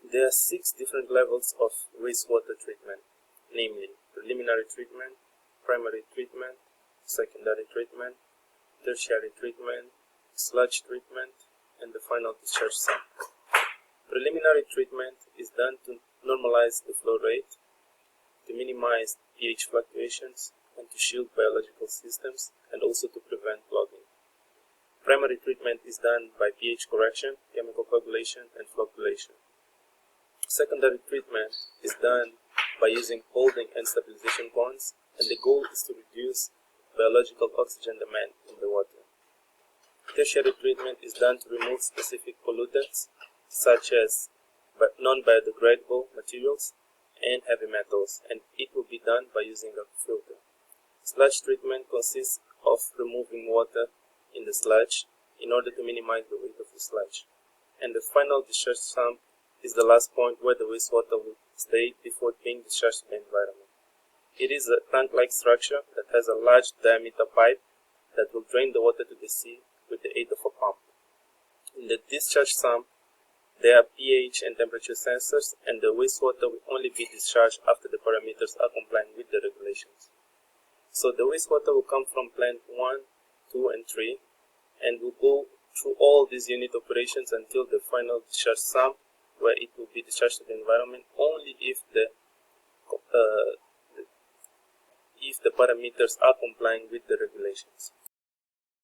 There are 6 different levels of wastewater treatment, namely preliminary treatment, primary treatment, secondary treatment, tertiary treatment, sludge treatment, and the final discharge sump. Preliminary treatment is done to normalize the flow rate, to minimize pH fluctuations, and to shield biological systems, and also to prevent clogging. Primary treatment is done by pH correction, chemical coagulation, and flocculation. Secondary treatment is done by using holding and stabilization ponds, and the goal is to reduce biological oxygen demand in the water. Tertiary treatment is done to remove specific pollutants such as non-biodegradable materials and heavy metals, and it will be done by using a filter. Sludge treatment consists of removing water in the sludge in order to minimize the weight of the sludge. And the final discharge sump is the last point where the wastewater will stay before being discharged to the environment. It is a tank-like structure that has a large diameter pipe that will drain the water to the sea with the aid of a pump. In the discharge sump, there are pH and temperature sensors, and the wastewater will only be discharged after the parameters are compliant with the regulations. So the wastewater will come from plant 1, 2, and 3, and will go through all these unit operations until the final discharge sump, where it will be discharged to the environment only if the parameters are complying with the regulations.